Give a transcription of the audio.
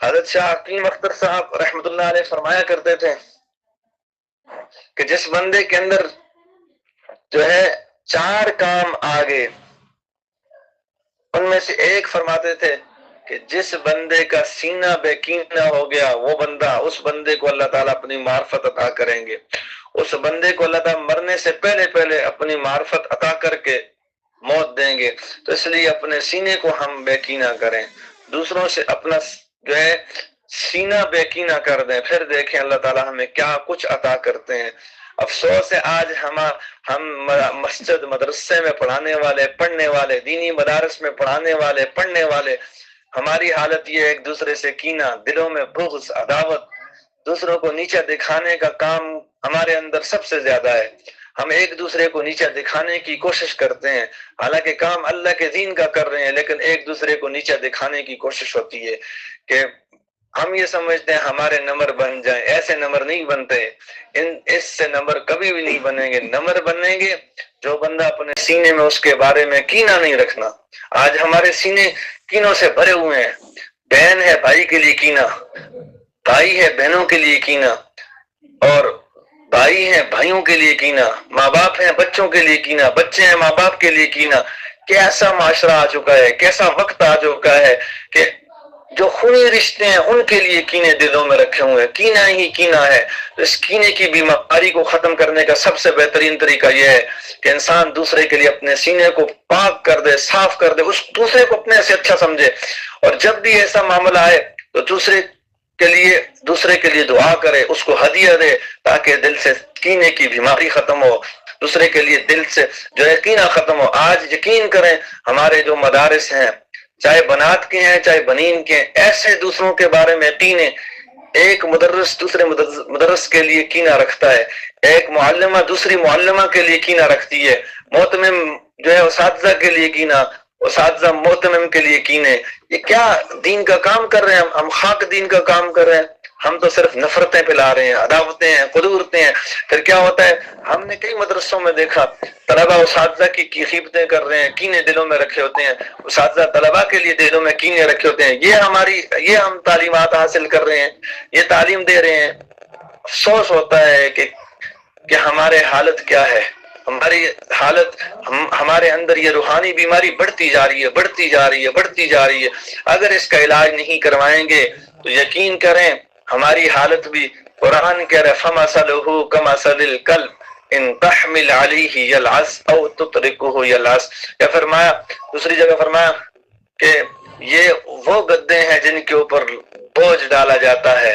حضرت شاہ حکیم اختر صاحب رحمۃ اللہ علیہ فرمایا کرتے تھے کہ جس بندے کے اندر جو ہے 4 کام آگے، ان میں سے ایک فرماتے تھے کہ جس بندے کا سینہ بے کینہ ہو گیا، وہ بندہ، اس بندے کو اللہ تعالیٰ اپنی معرفت عطا کریں گے. اس بندے کو اللہ تعالیٰ مرنے سے پہلے پہلے اپنی معرفت عطا کر کے موت دیں گے. تو اس لیے اپنے سینے کو ہم بے کینہ کریں، دوسروں سے اپنا جو ہے سینہ بے کینہ کر دیں، پھر دیکھیں اللہ تعالیٰ ہمیں کیا کچھ عطا کرتے ہیں. افسوس ہے آج ہم مسجد مدرسے میں پڑھنے والے دینی مدارس میں پڑھانے والے پڑھنے والے، ہماری حالت یہ ایک دوسرے سے کینہ، دلوں میں بغض، عداوت، دوسروں کو نیچا دکھانے کا کام ہمارے اندر سب سے زیادہ ہے. ہم ایک دوسرے کو نیچا دکھانے کی کوشش کرتے ہیں، حالانکہ کام اللہ کے دین کا کر رہے ہیں، لیکن ایک دوسرے کو نیچا دکھانے کی کوشش ہوتی ہے کہ ہم یہ سمجھتے ہیں ہمارے نمبر بن جائیں. ایسے نمبر نہیں بنتے، اس سے نمبر کبھی بھی نہیں بنیں گے. نمبر بنیں گے جو بندہ اپنے سینے میں اس کے بارے میں کینہ نہیں رکھنا. آج ہمارے سینے کینوں سے بھرے ہوئے ہیں. بہن ہے بھائی کے لیے کینہ، بھائی ہے بہنوں کے لیے کینہ، اور بھائی ہیں بھائیوں کے لیے کینہ، ماں باپ ہیں بچوں کے لیے کینہ، بچے ہیں ماں باپ کے لیے کینہ. کیسا معاشرہ آ چکا ہے، کیسا وقت آ چکا ہے کہ جو خونی رشتے ہیں ان کے لیے کینے دلوں میں رکھے ہوئے ہیں. کینہ ہی کینہ ہے. اس کینے کی بیماری کو ختم کرنے کا سب سے بہترین طریقہ یہ ہے کہ انسان دوسرے کے لیے اپنے سینے کو پاک کر دے، صاف کر دے، اس دوسرے کو اپنے سے اچھا سمجھے، اور جب بھی ایسا معاملہ آئے تو دوسرے کے لیے دعا کرے، اس کو ہدیہ دے، تاکہ دل سے کینے کی بیماری ختم ہو، دوسرے کے لیے دل سے جو ہے کینہ ختم ہو. آج یقین کریں ہمارے جو مدارس ہیں، چاہے بنات کے ہیں چاہے بنین کے ہیں، ایسے دوسروں کے بارے میں کینے. ایک مدرس دوسرے مدرس کے لیے کینہ رکھتا ہے، ایک معلمہ دوسری معلمہ کے لیے کینہ رکھتی ہے، محتمم جو ہے اساتذہ کے لیے کینہ، اساتذہ محتمم کے لیے کینے. یہ کیا دین کا کام کر رہے ہیں ہم خاک دین کا کام کر رہے ہیں. ہم تو صرف نفرتیں پھیلا رہے ہیں، عداوتیں ہیں، قدورتیں ہیں. پھر کیا ہوتا ہے، ہم نے کئی مدرسوں میں دیکھا طلبہ اساتذہ کی خیبتیں کر رہے ہیں، کینے دلوں میں رکھے ہوتے ہیں، اساتذہ طلبہ کے لیے دلوں میں کینے رکھے ہوتے ہیں. یہ ہم تعلیمات حاصل کر رہے ہیں، یہ تعلیم دے رہے ہیں. افسوس ہوتا ہے کہ ہمارے حالت کیا ہے. ہماری حالت، ہمارے اندر یہ روحانی بیماری بڑھتی جا رہی ہے، بڑھتی جا رہی ہے، بڑھتی جا رہی ہے. اگر اس کا علاج نہیں کروائیں گے تو یقین کریں ہماری حالت بھی، قرآن کہہ رہا فَمَثَلُهُ كَمَثَلِ الْكَلْبِ إِن تَحْمِلْ عَلَيْهِ يَلْعَثْ أَوْ تُتْرِكْهُ يَلْعَثْ. یا فرمایا دوسری جگہ فرمایا کہ یہ وہ گدے ہیں جن کے اوپر بوجھ ڈالا جاتا ہے